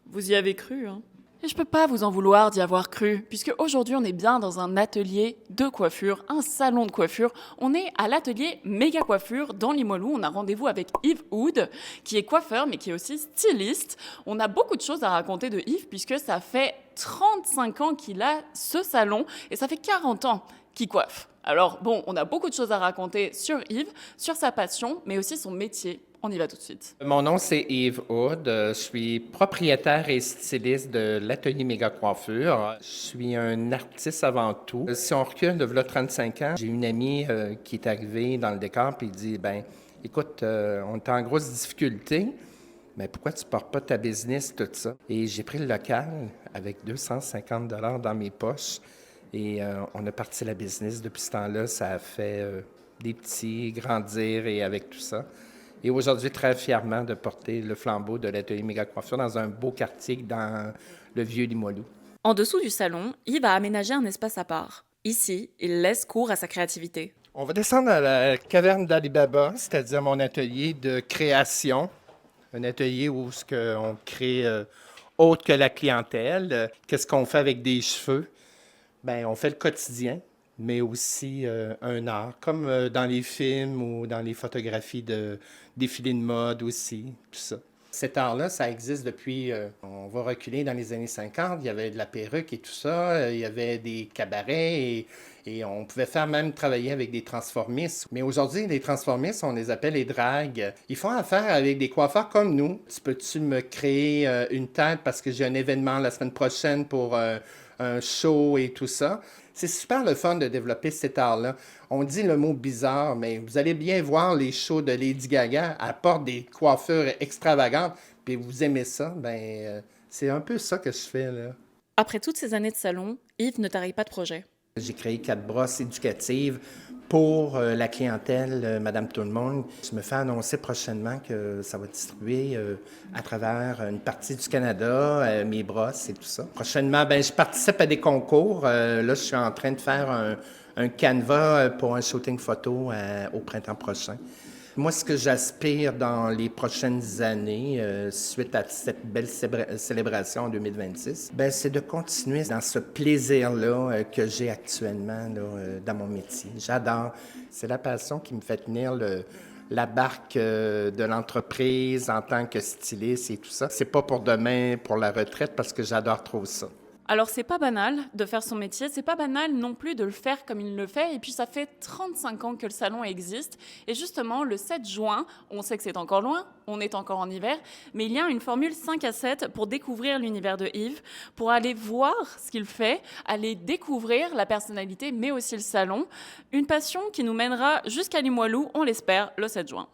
Vous y avez cru, hein? Et je peux pas vous en vouloir d'y avoir cru, puisque aujourd'hui on est bien dans un atelier de coiffure, un salon de coiffure. On est à l'atelier Méga Coiffure dans Limoilou. On a rendez-vous avec Yves Houd, qui est coiffeur mais qui est aussi styliste. On a beaucoup de choses à raconter de Yves, puisque ça fait 35 ans qu'il a ce salon et ça fait 40 ans qu'il coiffe. Alors bon, on a beaucoup de choses à raconter sur Yves, sur sa passion, mais aussi son métier. On y va tout de suite. Mon nom, c'est Yves Houd. Je suis propriétaire et styliste de l'atelier Méga Coiffure. Je suis un artiste avant tout. Si on recule de là 35 ans, j'ai une amie qui est arrivée dans le décor et dit, ben, écoute, on est en grosse difficulté, mais pourquoi tu ne portes pas ta business, tout ça? Et j'ai pris le local avec 250 dans mes poches et on a parti la business. Depuis ce temps-là, ça a fait des petits grandir et avec tout ça. Et aujourd'hui, très fièrement de porter le flambeau de l'atelier Méga Coiffure dans un beau quartier dans le vieux Limoilou. En dessous du salon, Yves a aménagé un espace à part. Ici, il laisse cours à sa créativité. On va descendre à la caverne d'Ali Baba, c'est-à-dire mon atelier de création. Un atelier où on crée autre que la clientèle. Qu'est-ce qu'on fait avec des cheveux? Bien, on fait le quotidien, mais aussi un art, comme dans les films ou dans les photographies de défilés de mode aussi, tout ça. Cet art-là, ça existe depuis, on va reculer dans les années 50, il y avait de la perruque et tout ça, il y avait des cabarets et on pouvait faire même travailler avec des transformistes. Mais aujourd'hui, les transformistes, on les appelle les dragues. Ils font affaire avec des coiffeurs comme nous. Peux-tu me créer une tête parce que j'ai un événement la semaine prochaine pour un show et tout ça? C'est super le fun de développer cet art-là. On dit le mot bizarre, mais vous allez bien voir les shows de Lady Gaga. Elle porte des coiffures extravagantes, puis vous aimez ça. C'est un peu ça que je fais, là. Après toutes ces années de salon, Yves ne tarit pas de projet. J'ai créé 4 brosses éducatives pour la clientèle, Madame Tout-le-Monde. Je me fais annoncer prochainement que ça va distribuer à travers une partie du Canada, mes brosses et tout ça. Prochainement, ben, je participe à des concours. Là, je suis en train de faire un canevas pour un shooting photo au printemps prochain. Moi, ce que j'aspire dans les prochaines années, suite à cette belle célébration en 2026, ben, c'est de continuer dans ce plaisir-là que j'ai actuellement là, dans mon métier. J'adore. C'est la passion qui me fait tenir la barque de l'entreprise en tant que styliste et tout ça. C'est pas pour demain, pour la retraite, parce que j'adore trop ça. Alors c'est pas banal de faire son métier, c'est pas banal non plus de le faire comme il le fait, et puis ça fait 35 ans que le salon existe, et justement le 7 juin, on sait que c'est encore loin, on est encore en hiver, mais il y a une formule 5 à 7 pour découvrir l'univers de Yves, pour aller voir ce qu'il fait, aller découvrir la personnalité, mais aussi le salon, une passion qui nous mènera jusqu'à Limoilou, on l'espère, le 7 juin.